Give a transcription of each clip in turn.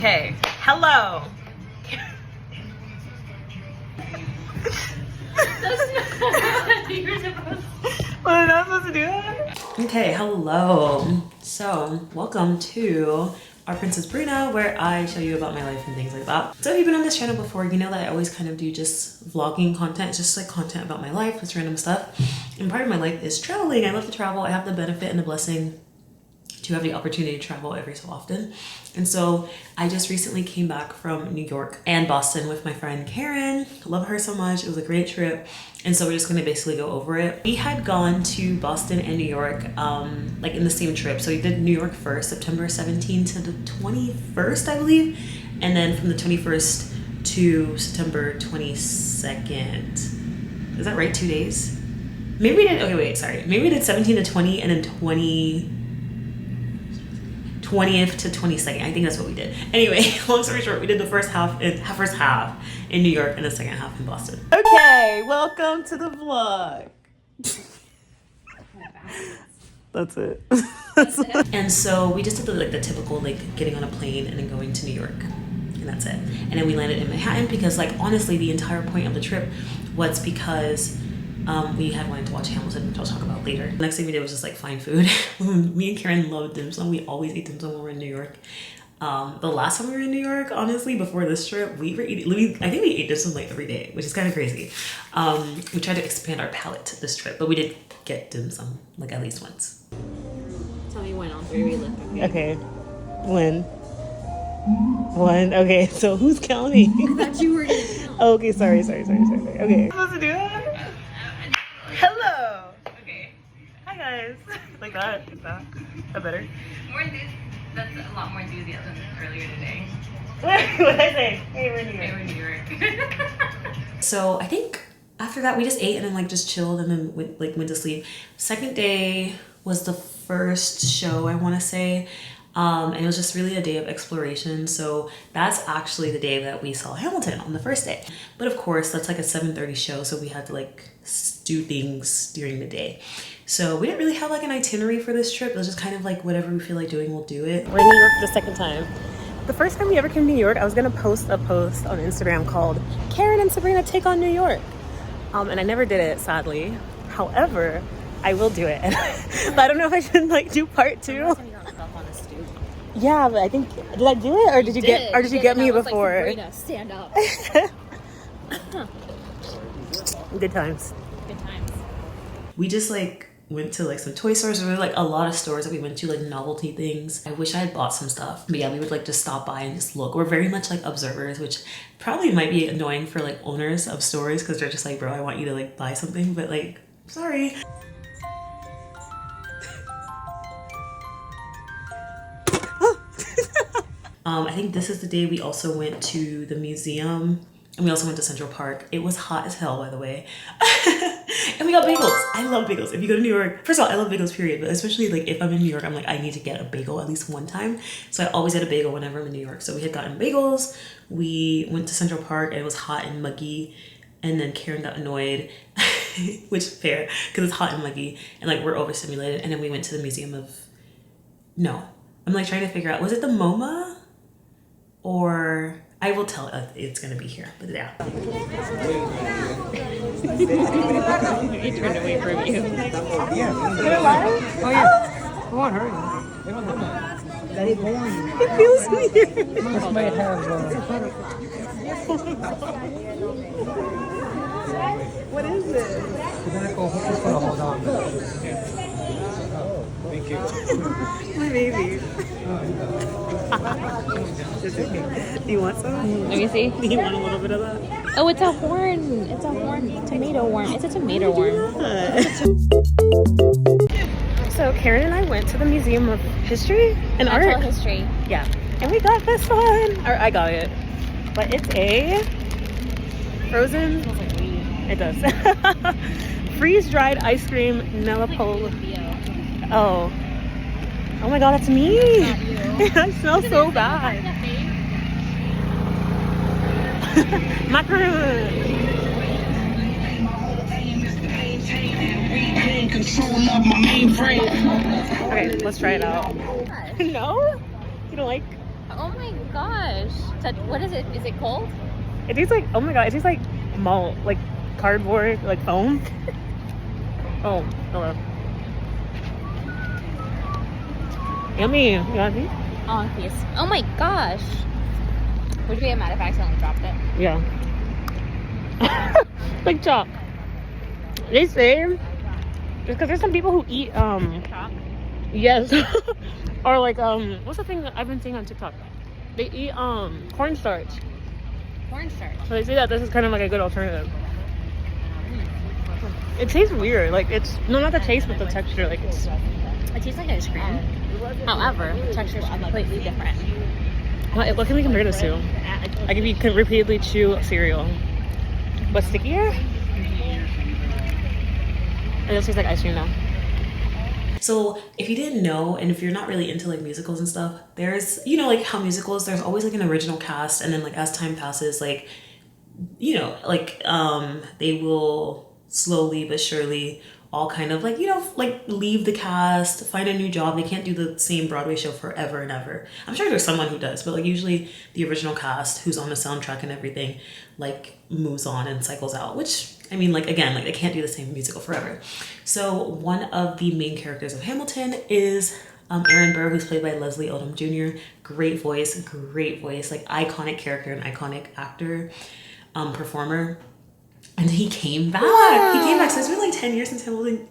Okay, hello. You're supposed Well, I'm not supposed to do that. Okay, hello. So, welcome to Our Princess Brina, where I show you about my life and things like that. So if you've been on this channel before, you know that I always kind of do just vlogging content. It's just like content about my life, just random stuff. And part of my life is traveling. I love to travel. I have the benefit and the blessing to have the opportunity to travel every so often. And so I just recently came back from New York and Boston with my friend Karen. Love her so much. It was a great trip. And so we're just gonna basically go over it. We had gone to Boston and New York like in the same trip. So we did New York first, September 17th to the 21st, I believe. And then from the 21st to September 22nd. Is that right, 2 days? Maybe we did, okay, wait, sorry. Maybe we did 17 to 20 and then 20th to 22nd. I think that's what we did. Anyway, long story short, we did the first half in New York and the second half in Boston. Okay, welcome to the vlog. That's it. And so we just did the typical getting on a plane and then going to New York. And that's it. And then we landed in Manhattan because honestly the entire point of the trip was because we had wanted to watch Hamilton, which I'll talk about later. The next thing we did was just find food. Me and Karen love dim sum. We always eat dim sum when we're in New York. The last time we were in New York, honestly, before this trip, we were eating, I think we ate dim sum every day, which is kind of crazy. We tried to expand our palate this trip, but we did get dim sum at least once. Tell me when on 3 we live. Okay. When? One. Okay, so who's counting? I thought you were gonna count. Oh, okay, sorry. Okay. I'm supposed to do that? Hello. Okay. Hi guys. Like that? Is that better? More that's a lot more enthusiasm than earlier today. What did I say? Hey, we're in New York. Hey, we're in New York. So I think after that we just ate and then just chilled and then went to sleep. Second day was the first show, I want to say. And it was just really a day of exploration. So that's actually the day that we saw Hamilton on the first day. But of course, that's a 7:30 show. So we had to do things during the day. So we didn't really have an itinerary for this trip. It was just kind of whatever we feel like doing, we'll do it. We're in New York for the second time. The first time we ever came to New York, I was gonna post a post on Instagram called Karen and Sabrina Take on New York. And I never did it, sadly. However, I will do it. But I don't know if I should do part 2. Yeah, but I think, did I do it or did you get me before? Sabrina, stand up. Good times. Good times. We just went to some toy stores. There were a lot of stores that we went to, novelty things. I wish I had bought some stuff. But yeah, we would just stop by and just look. We're very much observers, which probably might be annoying for owners of stores because they're just bro, I want you to buy something, but sorry. I think this is the day we also went to the museum and we also went to Central Park. It was hot as hell, by the way. And we got bagels. I love bagels. If you go to New York, first of all, I love bagels, period. But especially if I'm in New York, I'm I need to get a bagel at least one time. So I always get a bagel whenever I'm in New York. So we had gotten bagels. We went to Central Park and it was hot and muggy. And then Karen got annoyed, which is fair because it's hot and muggy and we're overstimulated. And then we went to the Museum of, no, I'm trying to figure out, was it the MoMA? Or I will tell it's gonna be here, but yeah. He turned away from you. Yeah. Oh yeah. Come on, hurry. It feels weird. This might have. What is it? Just gonna hold on. Thank you. My baby. Do you want some? Let me see. Do you want a little bit of that? Oh, it's a horn. It's a horn. Tomato worm. It's a tomato worm. So Karen and I went to the Museum of History and Natural Art. history. Yeah. And we got this one. Or I got it. But it's a frozen. It smells like weed. It does. Freeze-dried ice cream Nelapolo. Oh. Oh my god, that's me. I smell so bad. Macaroon. Okay, let's try it out. No? You don't like? Oh my god. gosh. What is it? Is it cold? It tastes like, oh my god, it tastes like malt, like cardboard, like foam. Oh, hello. Yummy. You want these? Oh, please. Oh my gosh. Would you get mad if I accidentally dropped it? Yeah. Like chalk. They say it's because there's some people who eat Chalk? yes. Or like what's the thing that I've been seeing on TikTok? They eat cornstarch. Cornstarch. So they say that this is kind of like a good alternative. It tastes weird. Like it's not the taste but the texture. Like it's It tastes like ice cream. However, the texture is completely different. what can we compare this to? I can repeatedly chew cereal. But stickier? It just tastes like ice cream now. So if you didn't know, and if you're not really into like musicals and stuff, there's, you know, like how musicals, there's always like an original cast, and then like as time passes, like, you know, like they will slowly but surely all kind of like, you know, like leave the cast, find a new job. They can't do the same Broadway show forever and ever. I'm sure there's someone who does, but like usually the original cast who's on the soundtrack and everything like moves on and cycles out, which I mean, like, again, like they can't do the same musical forever. So one of the main characters of Hamilton is Aaron Burr, who's played by Leslie Odom Jr. Great voice, like iconic character and iconic actor, performer. And he came back. Wow. He came back. So it's been like 10 years since Hamilton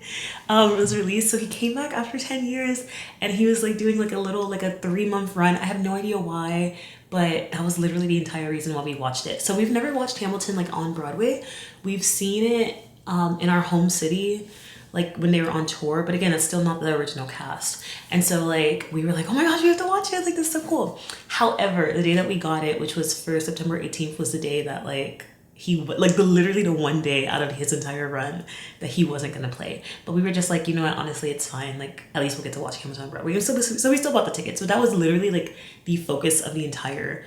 was released. So he came back after 10 years and he was like doing like a little, like a 3-month run. I have no idea why, but that was literally the entire reason why we watched it. So we've never watched Hamilton like on Broadway. We've seen it in our home city, like when they were on tour. But again, it's still not the original cast. And so like, we were like, oh my gosh, we have to watch it. Like, this is so cool. However, the day that we got it, which was for September 18th, was the day that like, he like literally the one day out of his entire run that he wasn't gonna play. But we were just like, you know what, honestly, it's fine. Like at least we'll get to watch Hamilton on Broadway. So we still bought the tickets. So that was literally like the focus of the entire,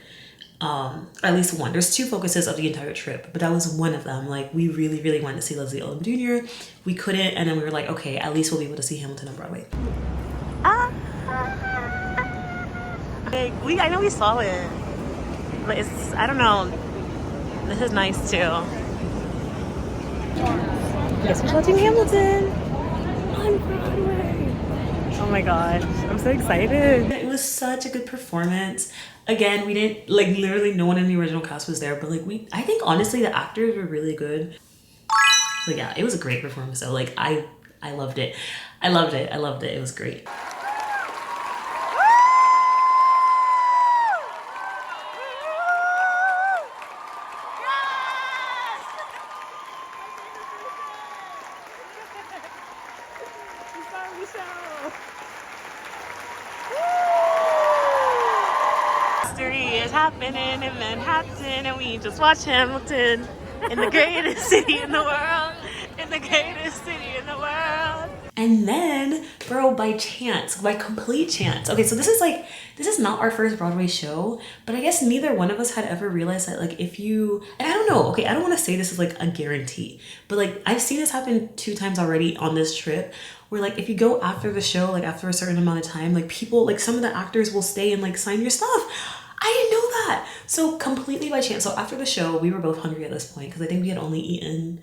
or at least one. There's 2 focuses of the entire trip, but that was one of them. Like we really, really wanted to see Leslie Odom Jr. We couldn't, and then we were like, okay, at least we'll be able to see Hamilton on Broadway. I know we saw it, but it's, I don't know. This is nice too. Guess we're watching Hamilton on Broadway. Oh my gosh, I'm so excited. It was such a good performance. Again, we didn't, like literally no one in the original cast was there, but like I think honestly the actors were really good. So yeah, it was a great performance. So like I loved it. I loved it. It was great. History is happening in Manhattan, and we just watched Hamilton in the greatest city in the world, in the greatest city in the world. And then, bro, by chance, by complete chance. Okay, so this is not our first Broadway show, but I guess neither one of us had ever realized that like if you, and I don't know, okay, I don't want to say this is like a guarantee, but like I've seen this happen 2 times already on this trip, where like if you go after the show, like after a certain amount of time, like people, like some of the actors will stay and like sign your stuff. I didn't know that. So completely by chance. So after the show, we were both hungry at this point because I think we had only eaten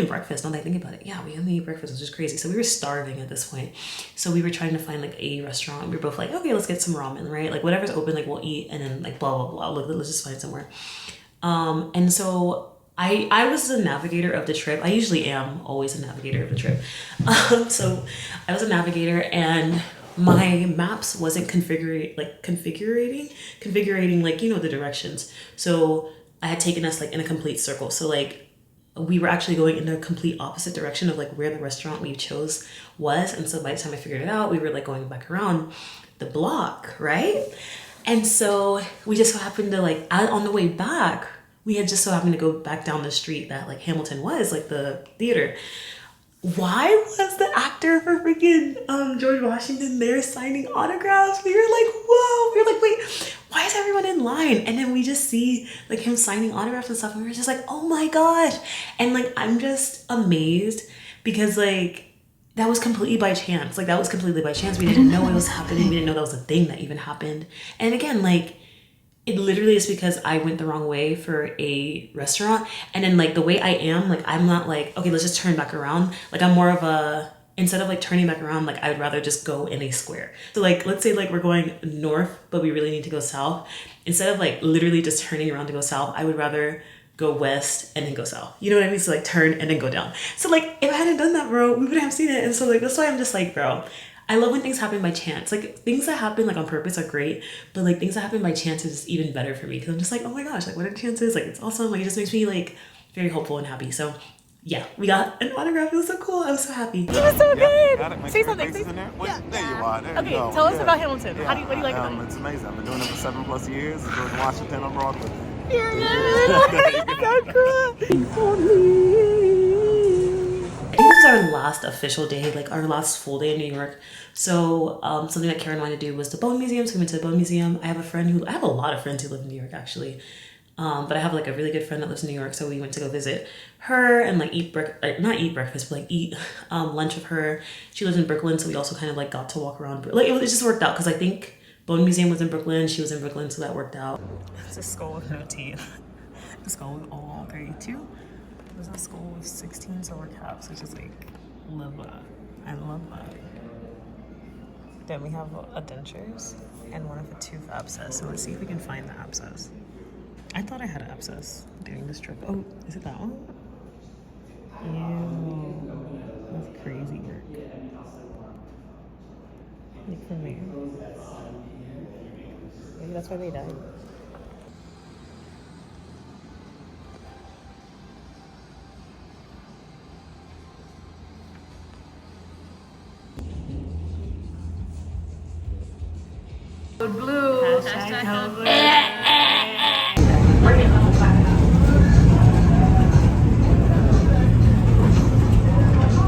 breakfast. Now that I think about it, yeah, we only ate breakfast, which is crazy. So we were starving at this point. So we were trying to find like a restaurant. We were both like, okay, let's get some ramen, right? Like whatever's open, like we'll eat, and then like blah blah blah. Look, let's just find somewhere. And so I was the navigator of the trip. I usually am always a navigator of the trip. So I was a navigator, and my maps wasn't configuring like, you know, the directions. So I had taken us like in a complete circle. So like we were actually going in a complete opposite direction of like where the restaurant we chose was. And so by the time I figured it out, we were like going back around the block, right? And so we just so happened to like, on the way back, we had just so happened to go back down the street that like Hamilton was, like the theater. Why was the actor for freaking George Washington there signing autographs? We were like, whoa. We were like, wait, why is everyone in line? And then we just see like him signing autographs and stuff. And we were just like, oh my gosh. And like, I'm just amazed because like, that was completely by chance. Like that was completely by chance. We didn't know it was happening. We didn't know that was a thing that even happened. And again, like, it literally is because I went the wrong way for a restaurant. And then like the way I am, like I'm not like, okay, let's just turn back around. Like I'm more of a, instead of like turning back around, like I would rather just go in a square. So like, let's say like we're going north, but we really need to go south. Instead of like literally just turning around to go south, I would rather go west and then go south. You know what I mean? So like turn and then go down. So like if I hadn't done that, bro, we wouldn't have seen it. And so like, that's why I'm just like, bro, I love when things happen by chance. Like things that happen like on purpose are great, but like things that happen by chance is even better for me. Cause I'm just like, oh my gosh, like what are the chances? Like it's awesome. Like it just makes me like very hopeful and happy. So yeah, we got an autograph. It was so cool. I was so happy. It was so good. Say something. Say something. Yeah. There you are. There Okay, you go. tell us about Hamilton. What do you like about it? It's amazing. I've been doing it for 7+ years. George Washington on Broadway. Period. So cool. I think this is our last official day, like our last full day in New York. So something that Karen wanted to do was the Bone Museum. So we went to the Bone Museum. I have a lot of friends who live in New York actually. But I have like a really good friend that lives in New York. So we went to go visit her and like not eat breakfast, but like eat lunch with her. She lives in Brooklyn. So we also kind of like got to walk around. Like it just worked out because I think Bone Museum was in Brooklyn. She was in Brooklyn. So that worked out. It's a skull with no teeth. The skull with all 32. There's a skull with 16 silver caps, which is like, love that. I love that. Then we have dentures and one of a tooth abscess. So let's see if we can find the abscess. I thought I had an abscess during this trip. Oh, is it that one? Ew, that's crazy work. Look for me. Maybe that's why they died. Blue. Hashtag blue.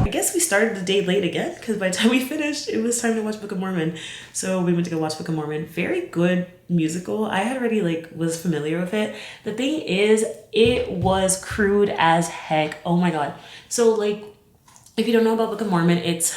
I guess we started the day late again because by the time we finished, it was time to watch Book of Mormon. So we went to go watch Book of Mormon. Very good musical. I had already like was familiar with it. The thing is, it was crude as heck. Oh my god. So like, if you don't know about Book of Mormon, it's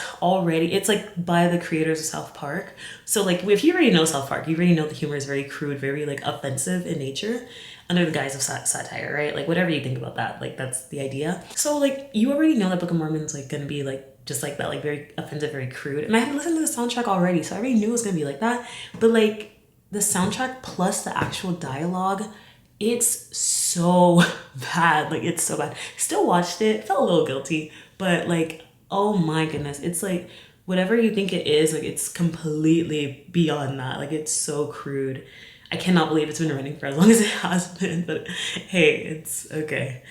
like by the creators of South Park. So like if you already know South Park, you already know the humor is very crude, very like offensive in nature under the guise of satire, right? Like whatever you think about that, like that's the idea. So like you already know that Book of Mormon's like gonna be like just like that, like very offensive, very crude. And I had listened to the soundtrack already, so I already knew it was gonna be like that. But like the soundtrack plus the actual dialogue, it's so bad. Like it's so bad. Still watched it, felt a little guilty. But like, oh my goodness, it's like whatever you think it is, like it's completely beyond that. Like it's so crude. I cannot believe it's been running for as long as it has been, but hey, it's okay.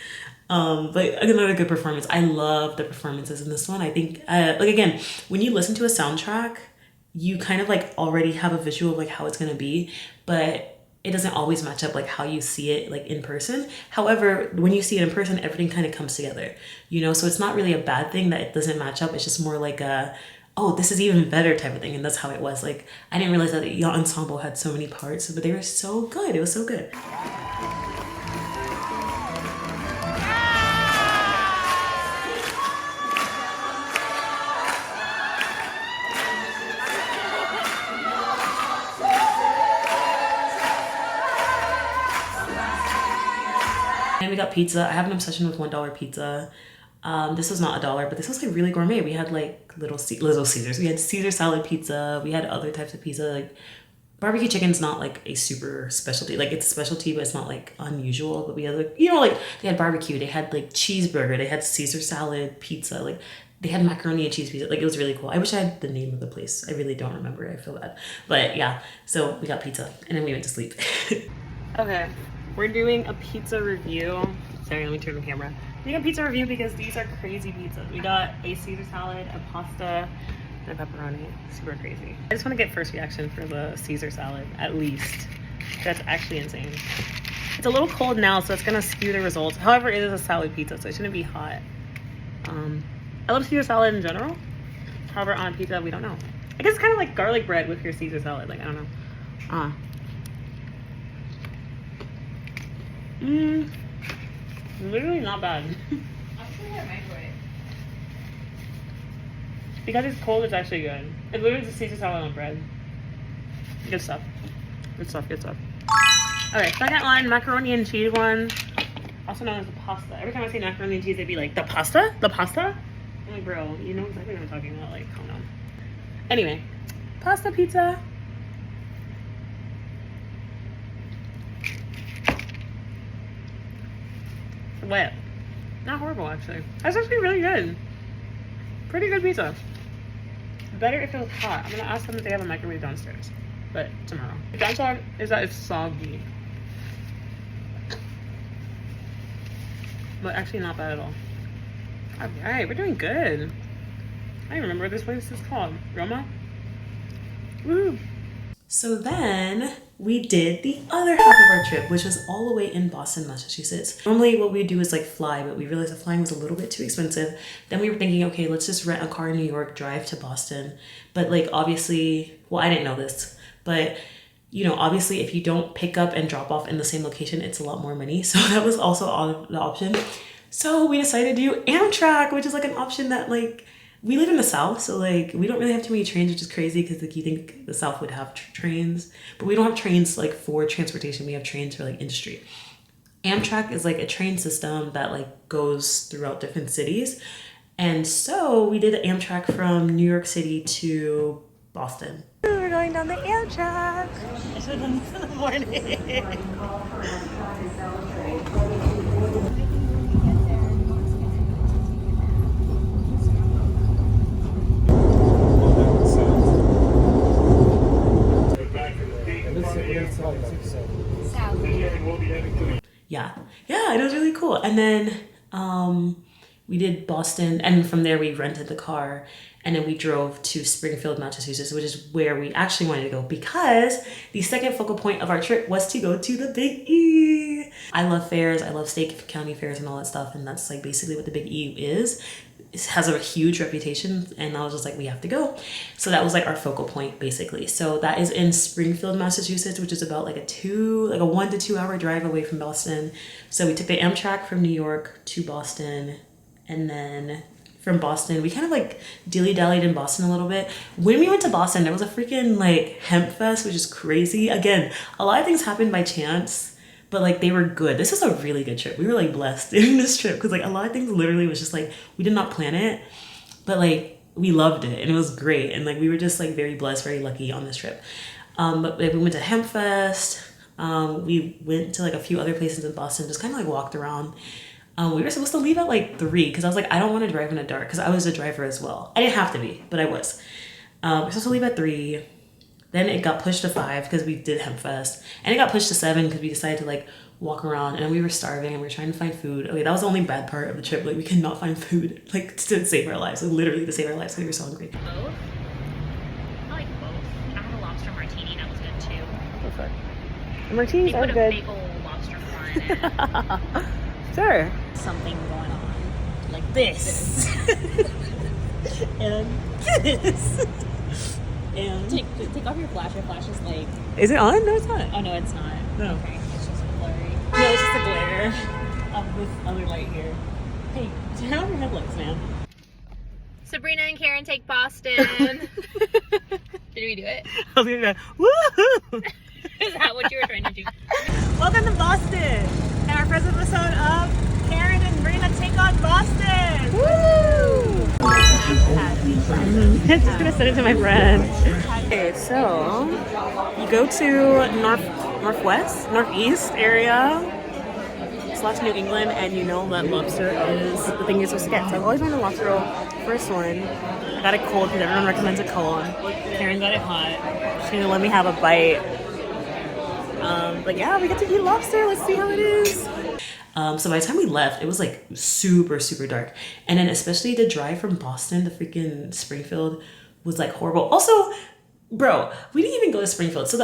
But another good performance. I love the performances in this one. I think like again, when you listen to a soundtrack, you kind of like already have a visual of like how it's gonna be, but it doesn't always match up like how you see it like in person. However, when you see it in person, everything kind of comes together, you know? So it's not really a bad thing that it doesn't match up. It's just more like a, oh, this is even better type of thing. And that's how it was. Like, I didn't realize that the ensemble had so many parts, but they were so good. It was so good. And we got pizza. I have an obsession with $1 pizza. This was not $1, but this was like really gourmet. We had like little Caesars. We had Caesar salad pizza. We had other types of pizza. Like barbecue chicken's not like a super specialty. Like it's a specialty, but it's not like unusual. But we had like, you know, like they had barbecue. They had like cheeseburger. They had Caesar salad pizza. Like they had macaroni and cheese pizza. Like it was really cool. I wish I had the name of the place. I really don't remember. I feel bad. But yeah, so we got pizza and then we went to sleep. Okay. We're doing a pizza review. Sorry, let me turn the camera. We're doing a pizza review because these are crazy pizzas. We got a Caesar salad, a pasta, and a pepperoni. Super crazy. I just want to get first reaction for the Caesar salad, at least. That's actually insane. It's a little cold now, so it's gonna skew the results. However, it is a salad pizza, so it shouldn't be hot. I love Caesar salad in general. However, on a pizza, we don't know. I guess it's kind of like garlic bread with your Caesar salad. Like, I don't know. Literally not bad. Because it's cold, it's actually good. It's literally just Caesar salad on bread. Good stuff. Good stuff, good stuff. Okay, second one, macaroni and cheese one. Also known as the pasta. Every time I say macaroni and cheese, they'd be like, the pasta? The pasta? I'm like, bro, you know exactly what I'm talking about. Like, calm down. Anyway, pasta pizza. Wet. Not horrible, actually. That's actually really good. Pretty good pizza. Better if it was hot. I'm gonna ask them if they have a microwave downstairs. But tomorrow. The downside is that it's soggy. But actually not bad at all. Alright, we're doing good. I don't even remember what this place is called. Roma? Woo! So then we did the other half of our trip, which was all the way in Boston, Massachusetts. Normally what we do is like fly, but we realized that flying was a little bit too expensive. Then we were thinking, okay, let's just rent a car in New York, drive to Boston. But like obviously, well, I didn't know this, but you know, obviously if you don't pick up and drop off in the same location, it's a lot more money. So that was also the option. So we decided to do Amtrak, which is like an option that like, we live in the South, so like we don't really have too many trains, which is crazy because like you think the South would have trains, but we don't have trains like for transportation. We have trains for like industry. Amtrak is like a train system that like goes throughout different cities. And so we did the Amtrak from New York City to Boston. We're going down the Amtrak. I should have done this in the morning. Yeah, it was really cool. And then we did Boston, and from there we rented the car, and then we drove to Springfield, Massachusetts, which is where we actually wanted to go because the second focal point of our trip was to go to the Big E. I love fairs, I love state county fairs and all that stuff, and that's like basically what the Big E is. It has a huge reputation, and I was just like, we have to go. So that was like our focal point basically. So that is in Springfield, Massachusetts, which is about like a 1 to 2 hour drive away from Boston. So we took the Amtrak from New York to Boston, and then from Boston we kind of like dilly-dallied in Boston a little bit. When we went to Boston, there was a freaking like hemp fest, which is crazy. Again, a lot of things happened by chance, but like they were good. This was a really good trip. We were like blessed in this trip because like a lot of things literally was just like we did not plan it, but like we loved it and it was great, and like we were just like very blessed, very lucky on this trip. But like, we went to Hemp Fest. We went to like a few other places in Boston, just kind of like walked around. We were supposed to leave at like 3 because I was like, I don't want to drive in the dark because I was a driver as well. I didn't have to be, but I was. We were supposed to leave at 3. Then it got pushed to 5 because we did Hemp Fest. And it got pushed to 7 because we decided to like walk around, and we were starving and we were trying to find food. Okay, that was the only bad part of the trip. Like we could not find food, like to save our lives. Like literally to save our lives because we were so hungry. Both? I like both. I had a lobster martini, that was good too. Perfect. The martinis They are put a good. big old lobster claw in it. Sure. Something going on. Like this. And this. And Take off your flash. Your flash is like... is it on? No, it's not. Oh, no, it's not. No. Okay, it's just blurry. No, it's just a glare of this other light here. Hey, turn off your headlights, man. Sabrina and Karen take Boston. Did we do it? I was gonna go, woohoo! Is that what you were trying to do? Welcome to Boston, and our first episode of Karen and Brina Take on Boston. Woo! I'm just gonna send it to my friend. Okay, so you go to northeast area / New England, and you know that lobster is the thing you're supposed to get. So I've always wanted a lobster roll. First one, I got it cold because everyone recommends it cold. Karen got it hot. She's gonna let me have a bite. But yeah, we get to eat lobster. Let's see how it is. So by the time we left, it was like super, super dark. And then especially the drive from Boston to freaking Springfield was like horrible. Also, bro, we didn't even go to Springfield. So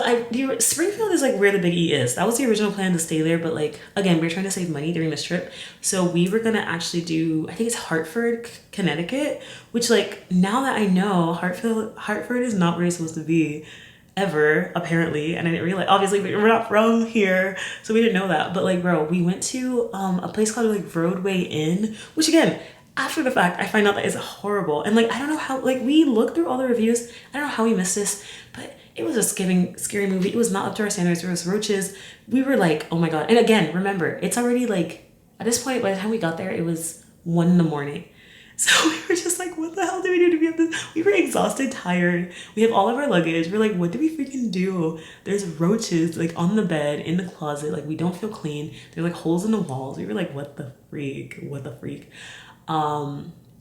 Springfield is like where the Big E is. That was the original plan to stay there. But like, again, we were trying to save money during this trip. So we were going to actually do, I think it's Hartford, Connecticut, which like now that I know, Hartford is not where it's supposed to be. Ever, apparently, and I didn't realize, obviously we're not from here, so we didn't know that. But like, bro, we went to a place called like Broadway Inn, which again, after the fact I find out that is horrible. And like, I don't know how, like, we looked through all the reviews, I don't know how we missed this, but It was a scary movie. It was not up to our standards. There was roaches. We were like, oh my God. And again, remember, it's already like, at this point, by the time we got there, it was 1 in the morning. So we were just like, what the hell do we do to be at this? We were exhausted, tired. We have all of our luggage. We're like, what do we freaking do? There's roaches like on the bed, in the closet. Like we don't feel clean. There's like holes in the walls. We were like, what the freak? What the freak?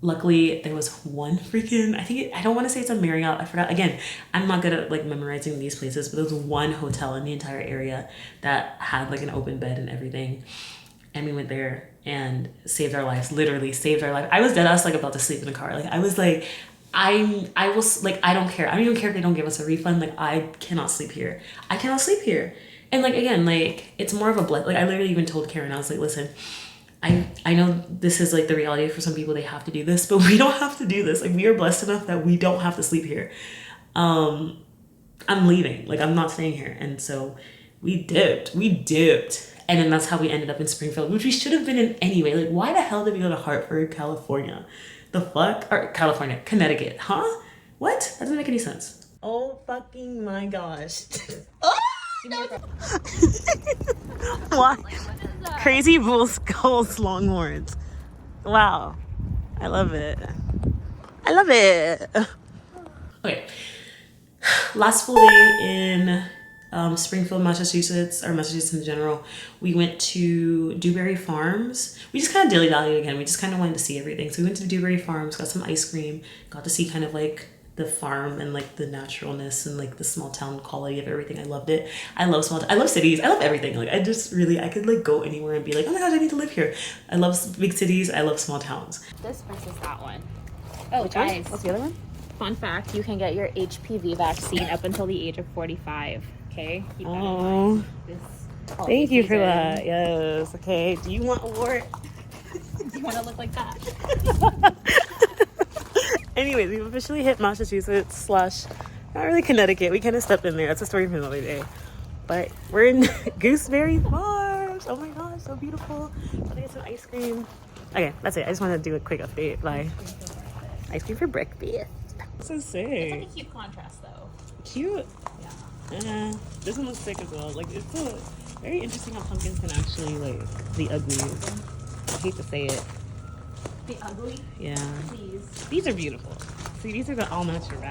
Luckily, there was one freaking, I don't want to say it's a Marriott. I forgot. Again, I'm not good at like memorizing these places, but there was one hotel in the entire area that had like an open bed and everything. And we went there and saved our lives, literally saved our life. I was dead ass like about to sleep in the car. Like I was like, I was like, I don't care. I don't even care if they don't give us a refund. Like I cannot sleep here. I cannot sleep here. And like, again, like it's more of a like I literally even told Karen, I was like, listen, I know this is like the reality for some people, they have to do this, but we don't have to do this. Like we are blessed enough that we don't have to sleep here. I'm leaving, like I'm not staying here. And so we dipped. And then that's how we ended up in Springfield, which we should have been in anyway. Like why the hell did we go to Hartford, California? The fuck? Or California, Connecticut, huh? What? That doesn't make any sense. Oh fucking my gosh. Oh! No. What? Crazy bull skulls, longhorns. Wow. I love it. I love it. Okay. Last full day in Springfield, Massachusetts, or Massachusetts in general. We went to Dewberry Farms. We just kind of dilly-dallied again. We just kind of wanted to see everything. So we went to Dewberry Farms, got some ice cream, got to see kind of like the farm and like the naturalness and like the small town quality of everything. I loved it. I love cities. I love everything. Like I could like go anywhere and be like, oh my gosh, I need to live here. I love big cities. I love small towns. This versus that one. Oh, Which guys. one? What's the other one? Fun fact, you can get your HPV vaccine up until the age of 45. Okay? Keep that in Oh, mind. thank you for that. Yes. Okay. Do you want a wart? Do you want to look like that? Anyways, we've officially hit Massachusetts / not really Connecticut. We kind of stepped in there. That's a story for another day. But we're in Gooseberry Farms. Oh my gosh, so beautiful. Let me get some ice cream. Okay, that's it. I just wanted to do a quick update. Bye. Ice cream for breakfast. So sick. It's like a cute contrast, though. Cute. Yeah. This one looks sick as well. Like it's so very interesting how pumpkins can actually like be ugly. I hate to say it. The ugly? Yeah. Please. These are beautiful. See, these are the all natural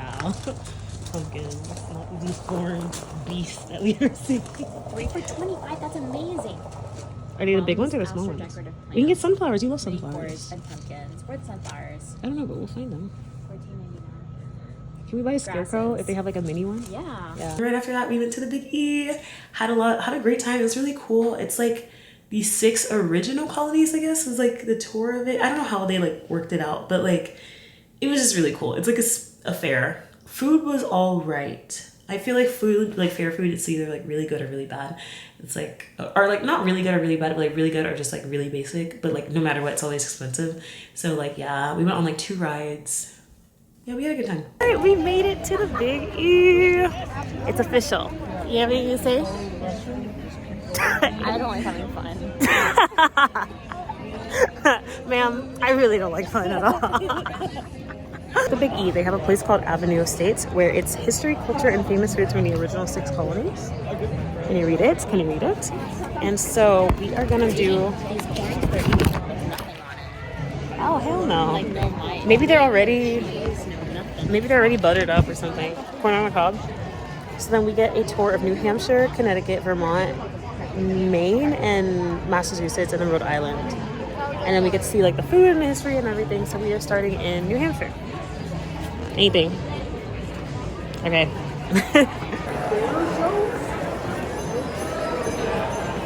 pumpkins, not these foreign beasts that we are seeing. 3 for $25. That's amazing. Are they the big ones or the small ones? We can get sunflowers. You love sunflowers. And pumpkins. Where's sunflowers? I don't know, but we'll find them. $14.99. Can we buy a scarecrow if they have like a mini one? Yeah. Right after that, we went to the Big E. Had a great time. It was really cool. It's like the 6 original colonies, I guess, was like the tour of it. I don't know how they like worked it out, but like it was just really cool. It's like a fair. Food was all right. I feel like food, like fair food, it's either like really good or really bad. It's like, or like not really good or really bad, but like really good or just like really basic. But like no matter what, it's always expensive. So like, yeah, we went on like 2 rides. Yeah, we had a good time. All right, we made it to the Big E. It's official. You have anything to say? I don't like having fun. Ma'am, I really don't like fun at all. The Big E, they have a place called Avenue Estates where it's history, culture, and famous foods from the original 6 colonies. Can you read it? Can you read it? And so we are gonna do... Oh, hell no. Like no mind. Maybe they're already buttered up or something. Corn on the cob. So then we get a tour of New Hampshire, Connecticut, Vermont, Maine, and Massachusetts, and then Rhode Island. And then we get to see like the food and the history and everything. So we are starting in New Hampshire. Anything. Okay.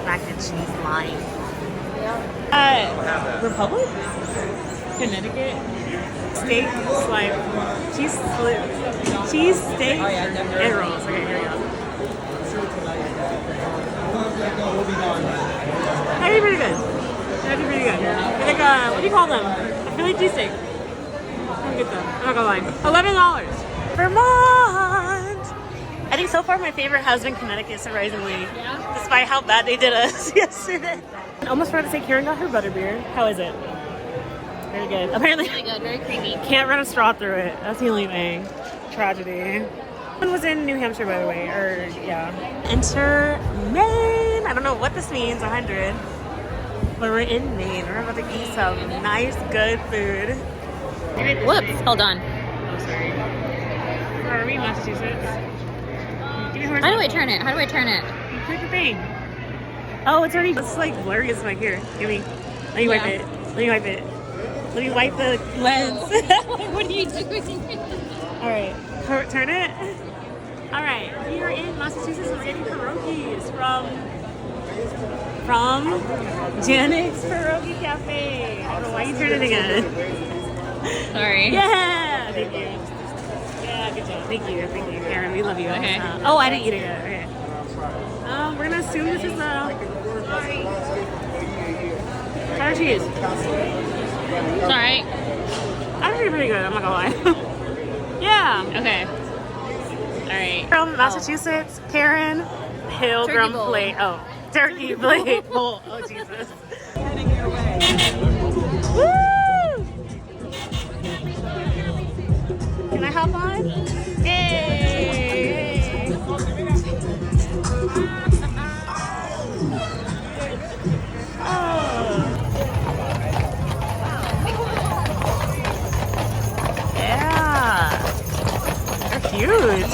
Mac and cheese line. Republic? Connecticut? Steak, slime, cheese steak, and rolls. Okay, here we go. That'd be pretty good. Like, what do you call them? I feel like cheesesteak. I'm gonna get them. I'm not gonna lie. $11. Vermont! I think so far my favorite has been Connecticut, surprisingly. Yeah? Despite how bad they did us yesterday. I almost forgot to say Karen got her butterbeer. How is it? Very good. Apparently, Really good. Very creamy. can't run a straw through it. That's the only thing. Tragedy. One was in New Hampshire, by the way, or yeah. Enter Maine. I don't know what this means, 100. But we're in Maine. We're about to eat some nice, good food. Whoops, hold on. Oh, sorry. Where are we, Massachusetts? How do I turn it? How do I turn it? Click the thing. Oh, it's already, it's like blurry as my here. Give me. Let me wipe it. Let me wipe it. Let me wipe the lens. What are you doing? All right, turn it. All right, we are in Massachusetts and we're getting pierogies from Janet's Pierogi Cafe. I don't know why you turned it again. Sorry. Yeah, thank you. Yeah, good job. Thank you, Karen. We love you. Okay. Oh, I didn't eat it yet. Okay. We're gonna assume this is cheddar cheese. It's alright. I think it's pretty good. I'm not gonna lie. Yeah. Okay. Alright. From Massachusetts, Karen Pilgrim Plate. Oh, turkey plate. Oh, Jesus. Woo! Can I hop on? Yay! Oh. Yeah. They're huge.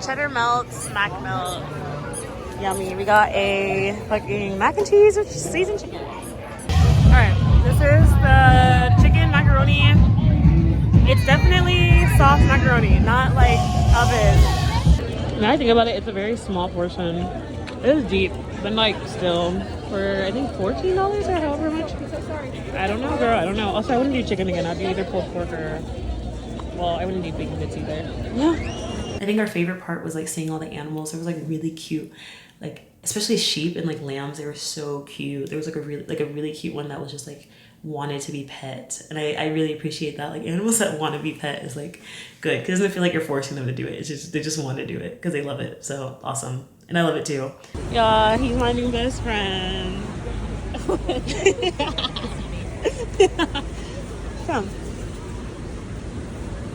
Cheddar melt, smack melt. Yummy. We got a fucking mac and cheese with seasoned chicken. Alright, this is the chicken macaroni. It's definitely soft macaroni, not like oven. Now I think about it, it's a very small portion. It is deep, but like still for I think $14 or however much. I don't know, girl. I don't know. Also, I wouldn't do chicken again. I'd do either pulled pork or, well, I wouldn't do bacon bits either. Yeah. I think our favorite part was like seeing all the animals. It was like really cute, like especially sheep and like lambs. They were so cute. There was like a really cute one that was just like wanted to be pet, and I really appreciate that. Like animals that want to be pet is like good because it doesn't feel like you're forcing them to do it. It's just they just want to do it because they love it. So awesome, and I love it too. Yeah, he's my new best friend. Come.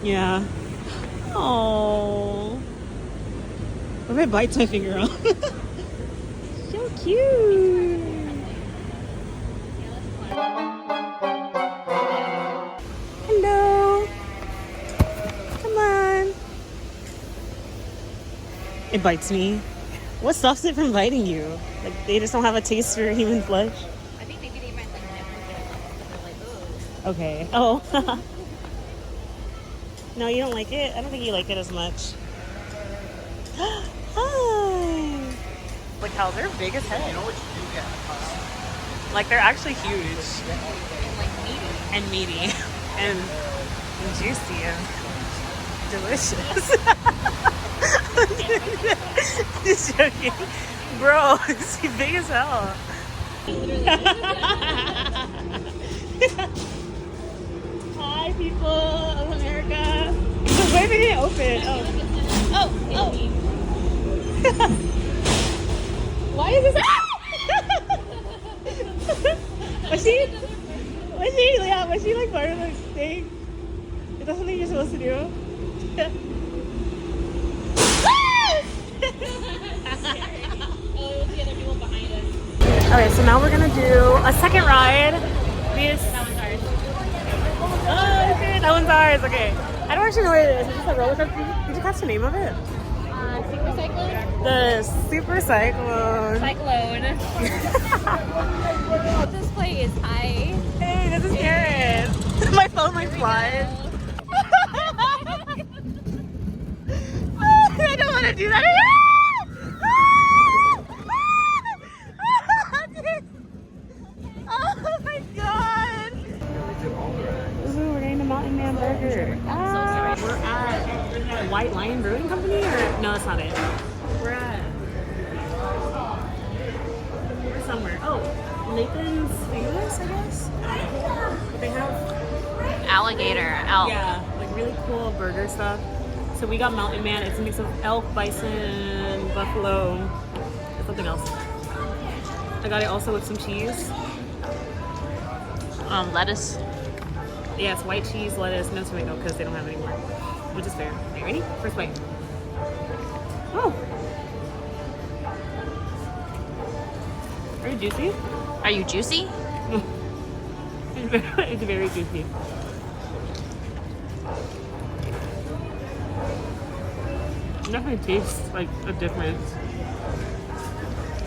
Yeah. Oh, what if it bites my finger off? So cute. Hello. Come on. It bites me. What stops it from biting you? Like they just don't have a taste for human flesh? I think maybe they might like oh. Okay. Oh. No, you don't like it? I don't think you like it as much. Hi! Look how they're big as hell. You know what you do get? Like they're actually huge. And like meaty. And meaty. And juicy and delicious. Just joking. Bro, it's big as hell. Hi, people of America. Why did it open? Oh. Why is this? Was she like part of the thing? Is that something you're supposed to do? Okay, so now we're gonna do a second ride. Oh, okay, that one's ours. Okay, I don't actually know what it is. It's just a roller coaster. Did you catch the name of it? Super Cyclone? The Super Cyclone. Cyclone. This place, hi. Hey, this is Karen. My phone like flies. I don't want to do that. Oh my god. Ooh, we're getting the Mountain Man burger. We're at White Lion Brewing Company, or no, that's not it. We're somewhere. Oh, Nathan's Famous, I guess. They have Alligator. Elk. yeah, like really cool burger stuff. So we got Mountain Man. It's a mix of elk, bison, buffalo. something else. I got it also with some cheese. Lettuce. Yeah, it's white cheese, lettuce, no tomato because they don't have any more, which is fair. Are you ready? First bite. Oh. Are you juicy? Are you juicy? It's very juicy. It definitely tastes like a difference.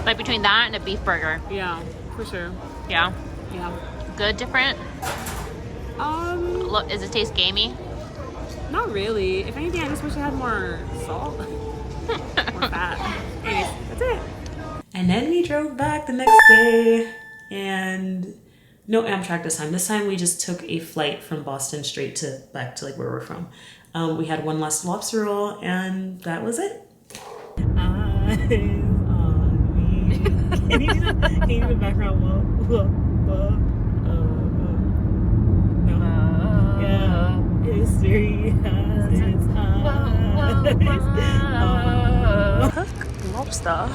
Like between that and a beef burger. Yeah, for sure. Yeah. Yeah. Good, different? Look, does it taste gamey? Not really. If anything, I just wish it had more salt. More fat. Anyways, that's it. And then we drove back the next day and no Amtrak this time. This time we just took a flight from Boston straight to back to like where we're from. We had one last lobster roll and that was it. Eyes on me. Can you do the background? Whoa. No. Yeah. History has its eyes. Hook lobster.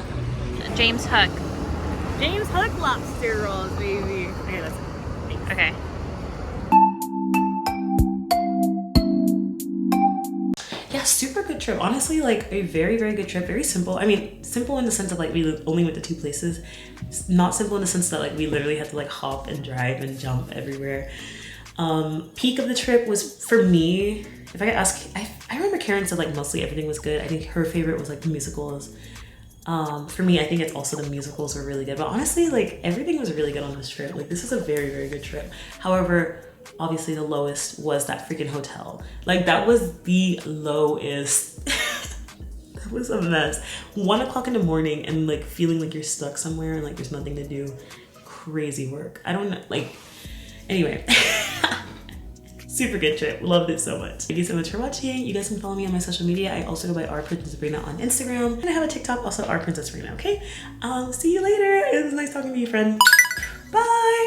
James Hook. James Hook lobster rolls, baby. Okay, that's it. Thanks. Okay. Yeah, super good trip. Honestly, like a very, very good trip. Very simple. I mean, simple in the sense of like we only went to 2 places. Not simple in the sense that like we literally had to like hop and drive and jump everywhere. Peak of the trip was for me, if I could ask, I remember Karen said like mostly everything was good. I think her favorite was like the musicals. For me, I think it's also the musicals were really good. But honestly, like everything was really good on this trip. Like this is a very, very good trip. However, obviously the lowest was that freaking hotel. Like that was the lowest. That was a mess. 1 o'clock in the morning and like feeling like you're stuck somewhere and like there's nothing to do. Crazy work. I don't know, like, anyway. Super good trip. Loved it so much. Thank you so much for watching. You guys can follow me on my social media. I also go by rprincessbrina on Instagram. And I have a TikTok, also rprincessbrina, okay? See you later. It was nice talking to you, friend. Bye.